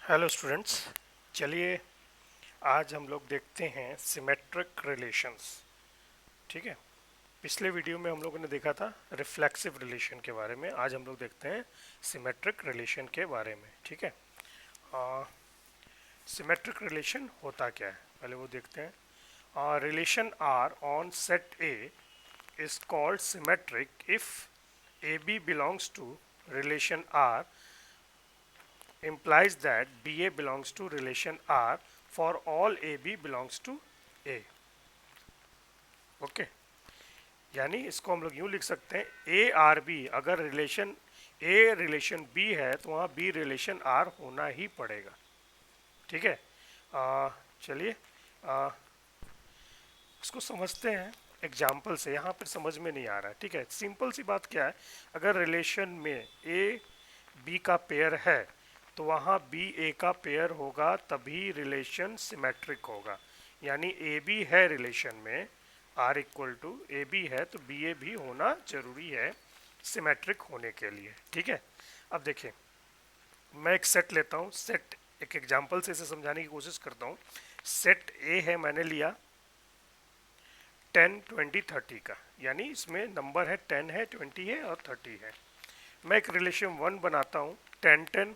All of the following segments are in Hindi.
हेलो स्टूडेंट्स, चलिए आज हम लोग देखते हैं सिमेट्रिक रिलेशंस। ठीक है, पिछले वीडियो में हम लोगों ने देखा था रिफ्लेक्सिव रिलेशन के बारे में। आज हम लोग देखते हैं सिमेट्रिक रिलेशन के बारे में। ठीक है, सिमेट्रिक रिलेशन होता क्या है पहले वो देखते हैं। Relation R on set A is called symmetric if A B belongs to relation R implies that BA belongs to relation R for all AB belongs to A। Okay, यानी इसको हम लोग यूं लिख सकते हैं ए आर बी, अगर रिलेशन ए रिलेशन बी है तो वहाँ बी रिलेशन आर होना ही पड़ेगा। ठीक है, चलिए इसको समझते हैं एग्जाम्पल से। यहाँ पर समझ में नहीं आ रहा है। ठीक है, सिंपल सी बात क्या है, अगर रिलेशन में ए बी का पेयर है तो वहाँ बी ए का पेयर होगा, तभी रिलेशन सिमेट्रिक होगा। यानी ए बी है रिलेशन में, R equal to A B है तो बी ए भी होना जरूरी है सिमेट्रिक होने के लिए। ठीक है, अब देखिए मैं एक सेट लेता हूँ। सेट एक एग्जांपल से इसे समझाने की कोशिश करता हूँ। सेट ए है, मैंने लिया 10 20 30 का, यानी इसमें नंबर है 10 है, 20 है और 30 है। मैं एक रिलेशन 1 बनाता हूँ 10 10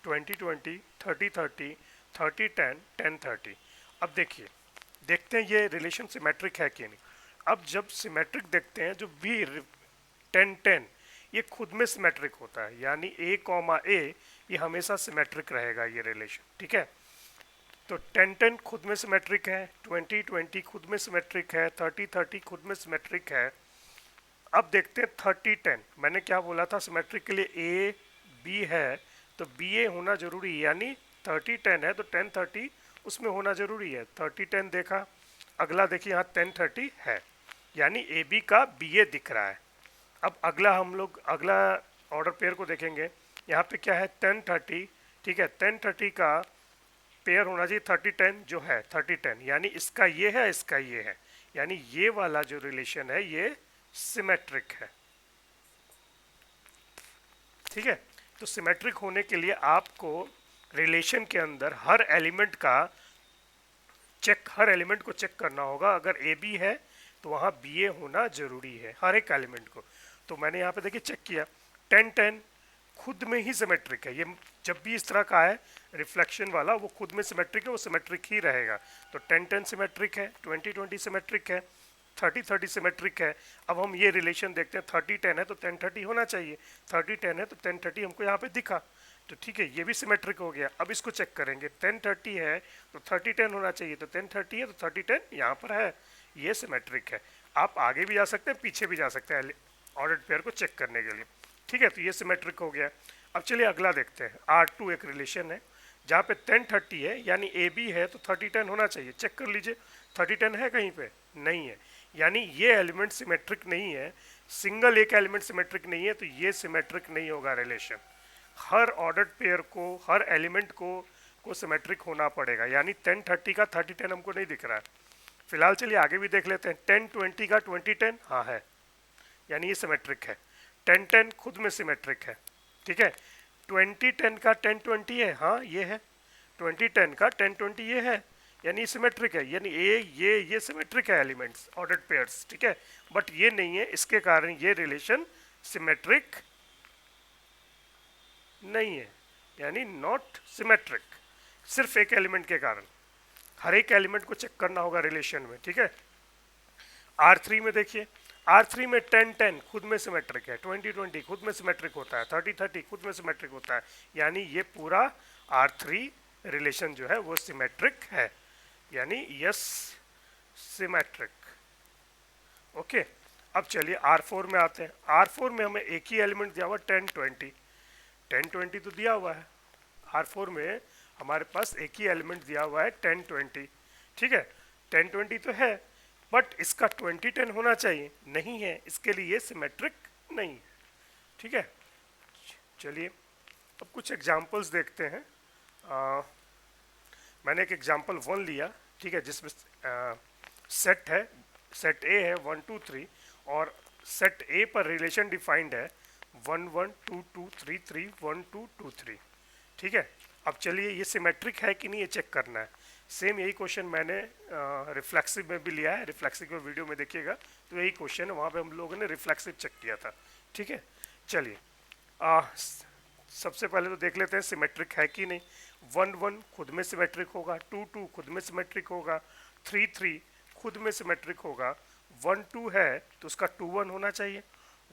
20 20 30 30 30 10 10 30। अब देखिए, देखते हैं ये रिलेशन सिमेट्रिक है कि नहीं। अब जब सिमेट्रिक देखते हैं, जो भी 10 10 ये खुद में सिमेट्रिक होता है, यानी ए कॉमा ए ये हमेशा सिमेट्रिक रहेगा ये रिलेशन। ठीक है, तो 10 10 खुद में सिमेट्रिक है, 20 20 खुद में सिमेट्रिक है, 30 30 खुद में सिमेट्रिक है। अब देखते हैं 30 10, मैंने क्या बोला था सिमेट्रिक के लिए ए बी है तो बी ए होना जरूरी है, यानी 30 10 है तो 10 30 उसमें होना जरूरी है। 30 10 देखा, अगला देखिए यहाँ 10 30 है, यानी ए बी का बी ए दिख रहा है। अब अगला हम लोग अगला ऑर्डर पेयर को देखेंगे, यहाँ पे क्या है 10 30। ठीक है, 10 30 का पेयर होना चाहिए 30 10 जो है 30 10, यानी इसका ये है इसका ये है, यानी ये वाला जो रिलेशन है ये सिमेट्रिक है। ठीक है, तो सिमेट्रिक होने के लिए आपको रिलेशन के अंदर हर एलिमेंट को चेक करना होगा। अगर ए बी है तो वहाँ बी ए होना जरूरी है हर एक एलिमेंट को। तो मैंने यहाँ पे देखिए चेक किया 10 10 खुद में ही सिमेट्रिक है। ये जब भी इस तरह का है रिफ्लेक्शन वाला, वो खुद में सिमेट्रिक है, वो सिमेट्रिक ही रहेगा। तो 10 10 सिमेट्रिक है, 20 20 सिमेट्रिक है, 30 30 सिमेट्रिक है। अब हम ये रिलेशन देखते हैं, 30 10 है तो 10 30 होना चाहिए, 30 10 है तो 10 30 हमको यहाँ पे दिखा, तो ठीक है ये भी सिमेट्रिक हो गया। अब इसको चेक करेंगे, 10 30 है तो 30 10 होना चाहिए, तो 10 30 है तो 30 10 यहाँ पर है, ये सिमेट्रिक है। आप आगे भी जा सकते हैं, पीछे भी जा सकते हैं ऑर्डर्ड पेयर को चेक करने के लिए। ठीक है, तो ये सिमेट्रिक हो गया। अब चलिए अगला देखते हैं। R2 एक रिलेशन है जहाँ पे 10 30 है, यानी ए बी है तो 30 10 होना चाहिए। चेक कर लीजिए 30 10 है कहीं पे, नहीं है, यानी ये एलिमेंट सिमेट्रिक नहीं है। सिंगल एक एलिमेंट सिमेट्रिक नहीं है तो ये सिमेट्रिक नहीं होगा रिलेशन। हर ऑर्डर्ड पेयर को, हर एलिमेंट को सिमेट्रिक होना पड़ेगा, यानी 10 30 का 30 10 हमको नहीं दिख रहा है। फिलहाल चलिए आगे भी देख लेते हैं। 10 20 का 20 10 हाँ है, यानी ये सिमेट्रिक है। 10 10 खुद में सिमेट्रिक है। ठीक है, 20 10 का 10 20 है, हाँ ये है। 20 10 का 10 20 ये है, यानी सिमेट्रिक है, यानी ये सिमेट्रिक है एलिमेंट्स ऑर्डर्ड पेयर्स। ठीक है, बट ये नहीं है, इसके कारण ये रिलेशन सिमेट्रिक नहीं है, यानी नॉट सिमेट्रिक। सिर्फ एक एलिमेंट के कारण, हर एक एलिमेंट को चेक करना होगा रिलेशन में। ठीक है, R3 में देखिए, R3 में 10 10 खुद में सिमेट्रिक है, 20 20 खुद में सिमेट्रिक होता है, 30 30 खुद में सिमेट्रिक होता है, यानी ये पूरा R3 रिलेशन जो है वो सिमेट्रिक है, यानी यस सिमेट्रिक। ओके, अब चलिए R4 में आते हैं। R4 में हमें एक ही एलिमेंट दिया हुआ 10 20, 10 20 तो दिया हुआ है। R4 में हमारे पास एक ही एलिमेंट दिया हुआ है 10 20। ठीक है, 10 20 तो है, बट इसका 20 10 होना चाहिए, नहीं है, इसके लिए सिमेट्रिक नहीं है। ठीक है, चलिए अब कुछ एग्जांपल्स देखते हैं। मैंने एक एग्जांपल 1 लिया, ठीक है, जिसमें सेट है, सेट ए है 1 2 3, और सेट ए पर रिलेशन डिफाइंड है 1 1 2 2 3 3 1 2 2 3। ठीक है, अब चलिए ये सिमेट्रिक है कि नहीं ये चेक करना है। सेम यही क्वेश्चन मैंने रिफ्लेक्सिव में भी लिया है, रिफ्लेक्सिव के वीडियो में देखिएगा तो यही क्वेश्चन है, वहाँ पे हम लोगों ने रिफ्लेक्सिव चेक किया था। ठीक है, चलिए सबसे पहले तो देख लेते हैं सिमेट्रिक है कि नहीं। 1 1 खुद में सिमेट्रिक होगा, 2 2 खुद में सिमेट्रिक होगा, 3 3 खुद में सिमेट्रिक होगा, 1 2 है तो उसका 2 1 होना चाहिए।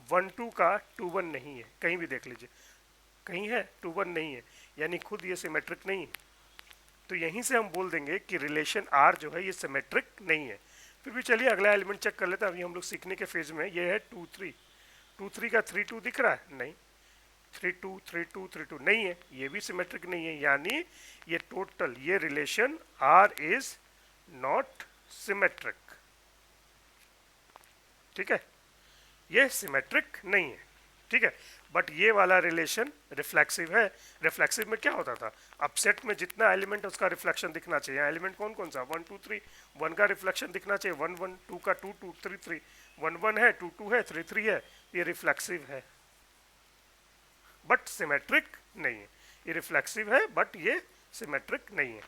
1 2 का 2 1 नहीं है, कहीं भी देख लीजिए, कहीं है 2 1 नहीं है, यानी खुद ये सिमेट्रिक नहीं है। तो यहीं से हम बोल देंगे कि रिलेशन आर जो है ये सिमेट्रिक नहीं है। फिर भी चलिए अगला एलिमेंट चेक कर लेते हैं, अभी हम लोग सीखने के फेज में। ये है 2 3, 2 3 का 3 2 दिख रहा है, नहीं। 3 2 3 2 3 2 नहीं है, ये भी सिमेट्रिक नहीं है, यानी ये टोटल ये relation R is not symmetric. ठीक है, ये सिमेट्रिक नहीं है। ठीक है, बट ये वाला रिलेशन रिफ्लेक्सिव है। रिफ्लेक्सिव में क्या होता था, अपसेट में जितना एलिमेंट है उसका रिफ्लेक्शन दिखना चाहिए। एलिमेंट कौन कौन सा, 1 2 3, 1 का रिफ्लेक्शन दिखना चाहिए 1 1, 2 का 2 2 3 3, 1 1 है, 2 2 है, 3 3 है, ये रिफ्लेक्सिव है बट सिमेट्रिक नहीं है। ये रिफ्लेक्सिव है बट ये सिमेट्रिक नहीं है।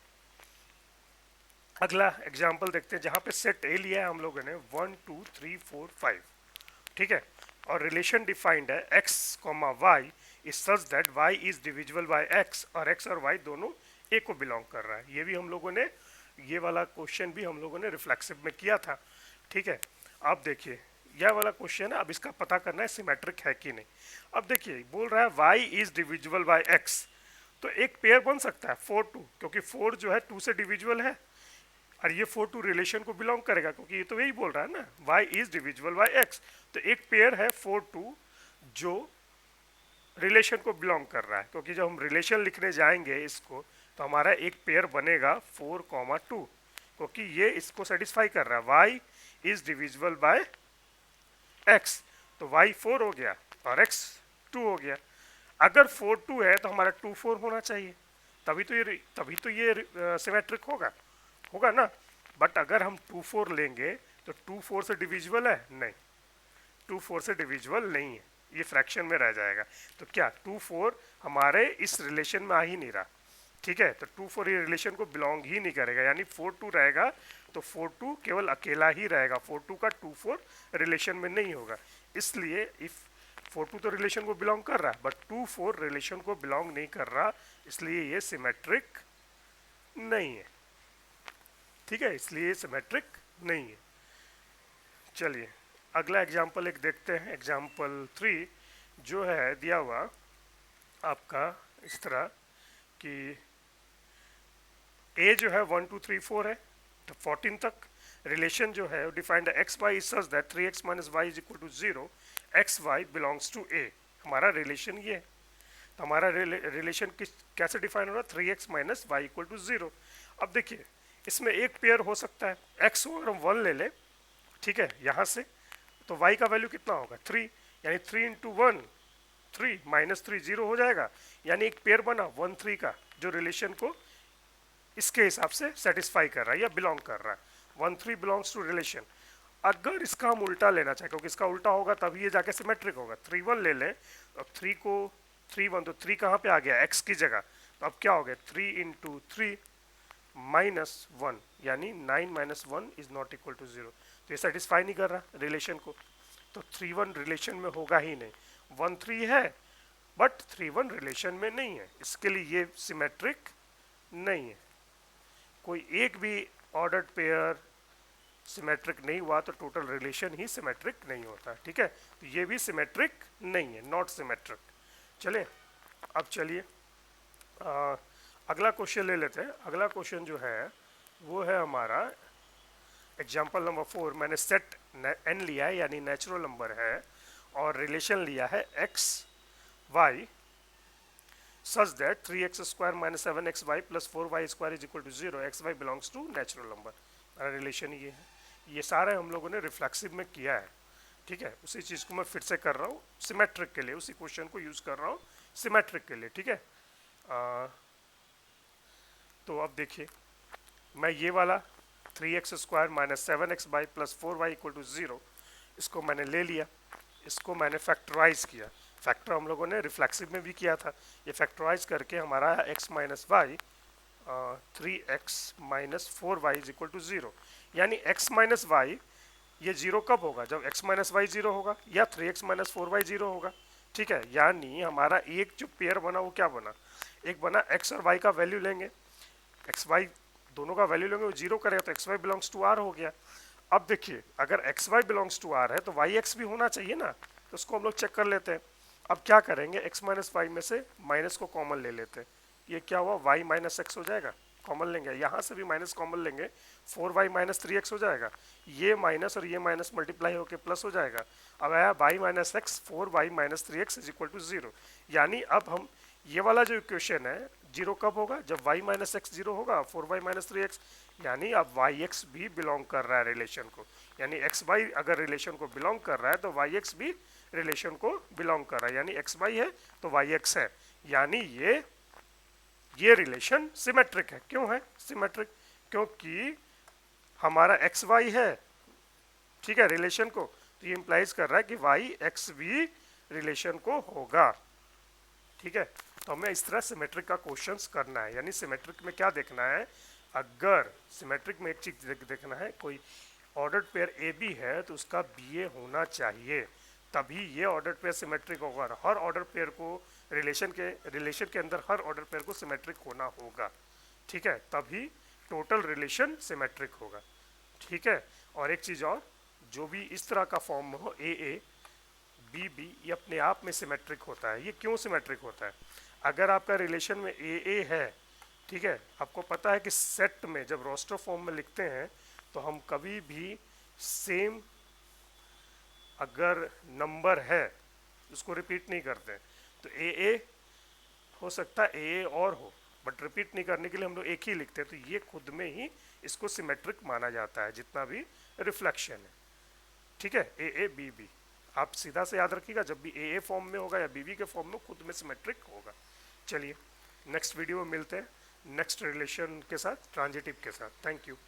अगला एग्जाम्पल देखते हैं, जहां पे सेट ए लिया है हम लोगों ने 1 2 3 4 5। ठीक है, और रिलेशन डिफाइंड है x, y is such that y is divisible by x, और x और y दोनों a को बिलोंग कर रहा है। ये भी हम लोगों ने, ये वाला क्वेश्चन भी हम लोगों ने रिफ्लेक्सिव में किया था। ठीक है, अब देखिए यह वाला क्वेश्चन है, अब इसका पता करना है सिमेट्रिक है कि नहीं। अब देखिए बोल रहा है y is divisible by x, तो एक पेयर बन सकता है 4 2, क्योंकि 4 जो है 2 से डिविजिबल है, और ये 4 2 रिलेशन को बिलोंग करेगा, क्योंकि ये तो यही बोल रहा है ना y is divisible by x। तो एक पेयर है 4 2 जो रिलेशन को बिलोंग कर रहा है, क्योंकि जब हम रिलेशन लिखने जाएंगे इसको तो हमारा एक पेयर बनेगा 4 2, क्योंकि ये इसको सेटिस्फाई कर रहा है y is divisible by x, तो y 4 हो गया और x 2 हो गया। अगर 4 2 है तो हमारा 2 4 होना चाहिए, तभी तो ये सिमेट्रिक होगा ना। बट अगर हम 2 4 लेंगे तो 2 4 से डिविजिबल है, नहीं, 2 4 से डिविजिबल नहीं है, ये फ्रैक्शन में रह जाएगा। तो क्या 2 4 हमारे इस रिलेशन में आ ही नहीं रहा। ठीक है, तो 2 4 ये रिलेशन को बिलोंग ही नहीं करेगा, यानी 4 2 रहेगा तो 4 2 केवल अकेला ही रहेगा, 4 2 का 2 4 रिलेशन में नहीं होगा। इसलिए इफ 4 2 तो रिलेशन को बिलोंग कर रहा है बट 2 4 रिलेशन को बिलोंग नहीं कर रहा, इसलिए ये सिमेट्रिक नहीं है। ठीक है, इसलिए ये सिमेट्रिक नहीं है। चलिए अगला एग्जाम्पल एक देखते हैं, एग्जाम्पल 3 जो है दिया हुआ आपका इस तरह कि a जो है 1 2 3 4 है तो 14 तक रिलेशन जो है defined X Y is such that 3x minus Y is equal to 0, X Y belongs to a। हमारा रिलेशन ये है, तो हमारा रिलेशन कैसे डिफाइन हो रहा है, 3x minus Y equal to 0। अब देखिए इसमें एक पेयर हो सकता है, x को अगर हम 1 ले लें, ठीक है, यहाँ से तो y का वैल्यू कितना होगा 3, यानी 3 इंटू 1 3 माइनस 3 0 हो जाएगा, यानी एक पेयर बना 1 3 का जो रिलेशन को इसके हिसाब से सेटिस्फाई कर रहा है या बिलोंग कर रहा है। 1 3 बिलोंग्स टू रिलेशन। अगर इसका हम उल्टा लेना चाहें, क्योंकि इसका उल्टा होगा तभी ये जाके सिमेट्रिक होगा, 3 1 ले लें और 3 को 3 1, तो 3 कहाँ पे आ गया x की जगह, तो अब क्या हो गया 3 इंटू 3 माइनस 1, यानी 9 minus 1 is not equal to 0। तो ये सेटिस्फाई नहीं कर रहा रिलेशन को, तो 3 1 रिलेशन में होगा ही नहीं। 1 3 है बट 3 1 रिलेशन में नहीं है, इसके लिए ये सिमेट्रिक नहीं है। कोई एक भी ऑर्डर्ड पेयर सिमेट्रिक नहीं हुआ तो टोटल रिलेशन ही सिमेट्रिक नहीं होता। ठीक है, तो ये भी सिमेट्रिक नहीं है, नॉट सिमेट्रिक। चलिए अब चलिए अगला क्वेश्चन ले लेते हैं। अगला क्वेश्चन जो है वो है हमारा एग्जाम्पल नंबर 4। मैंने सेट n लिया है यानी नेचुरल नंबर है और रिलेशन लिया है x y such that 3x square minus 7xy plus 4y square is equal to 0, xy belongs to natural number। मेरा रिलेशन ये है, ये सारे हम लोगों ने रिफ्लेक्सिव में किया है। ठीक है, उसी चीज़ को मैं फिर से कर रहा हूँ सिमेट्रिक के लिए, उसी क्वेश्चन को यूज़ कर रहा हूँ सिमेट्रिक के लिए। ठीक है, तो अब देखिए मैं ये वाला 3x square minus 7x by plus 4y equal to 0 इसको मैंने ले लिया, इसको मैंने फैक्टराइज किया, फैक्टर हम लोगों ने रिफ्लेक्सिव में भी किया था। ये फैक्टराइज करके हमारा x minus Y 3x-4y is equal to 0, यानी x माइनस वाई ये जीरो कब होगा, जब x माइनस वाई जीरो होगा या 3x माइनस 4y जीरो होगा। ठीक है, यानी हमारा एक जो पेयर बना वो क्या बना, एक बना x और y का वैल्यू लेंगे, एक्स वाई दोनों का वैल्यू लेंगे, वो जीरो करेगा तो X Y belongs to R हो गया। अब देखिए अगर X Y belongs to R है तो वाई एक्स भी होना चाहिए ना, तो उसको हम लोग चेक कर लेते हैं। अब क्या करेंगे, एक्स माइनस वाई में से माइनस को कॉमन ले लेते हैं। ये क्या हुआ, वाई माइनस एक्स हो जाएगा, कॉमन लेंगे, यहाँ से भी माइनस कॉमन लेंगे, 4y माइनस 3x हो जाएगा, ये माइनस और ये माइनस मल्टीप्लाई होकर प्लस हो जाएगा। अब आया y minus X 4y minus 3x is equal to 0, यानी अब हम ये वाला जो इक्वेशन है जीरो कब होगा, जब y माइनस एक्स जीरो होगा, 4y माइनस 3x, यानी अब वाई एक्स भी बिलोंग कर रहा है रिलेशन को, यानी एक्स वाई अगर रिलेशन को बिलोंग कर रहा है तो वाई एक्स भी रिलेशन को बिलोंग कर रहा है, यानी एक्स वाई है तो वाई एक्स है, यानी ये रिलेशन सिमेट्रिक है। क्यों है सिमेट्रिक, क्योंकि हमारा एक्स वाई है, ठीक है, रिलेशन को, तो ये इंप्लाइज कर रहा है कि वाई एक्स भी रिलेशन को होगा। ठीक है, तो हमें इस तरह सिमेट्रिक का क्वेश्चंस करना है, यानी सिमेट्रिक में क्या देखना है, अगर सिमेट्रिक में एक चीज देखना है, कोई ऑर्डर्ड पेयर ए बी है तो उसका बी ए होना चाहिए, तभी ये ऑर्डर्ड पेयर सिमेट्रिक होगा। हर ऑर्डर पेयर को रिलेशन के अंदर हर ऑर्डर पेयर को सिमेट्रिक होना होगा। ठीक है, तभी टोटल रिलेशन सिमेट्रिक होगा। ठीक है, और एक चीज़ और, जो भी इस तरह का फॉर्म हो ए बी बी, ये अपने आप में सिमेट्रिक होता है। ये क्यों सिमेट्रिक होता है, अगर आपका रिलेशन में ए है, ठीक है, आपको पता है कि सेट में जब रोस्टर फॉर्म में लिखते हैं तो हम कभी भी सेम अगर नंबर है उसको रिपीट नहीं करते, तो ए हो सकता है ए और हो, बट रिपीट नहीं करने के लिए हम लोग एक ही लिखते हैं, तो ये खुद में ही इसको सिमेट्रिक माना जाता है जितना भी रिफ्लेक्शन है। ठीक है, ए बी बी, आप सीधा से याद रखिएगा, जब भी ए फॉर्म में होगा या बी के फॉर्म में खुद में सिमेट्रिक होगा। चलिए नेक्स्ट वीडियो में मिलते हैं नेक्स्ट रिलेशन के साथ, ट्रांजिटिव के साथ। Thank you.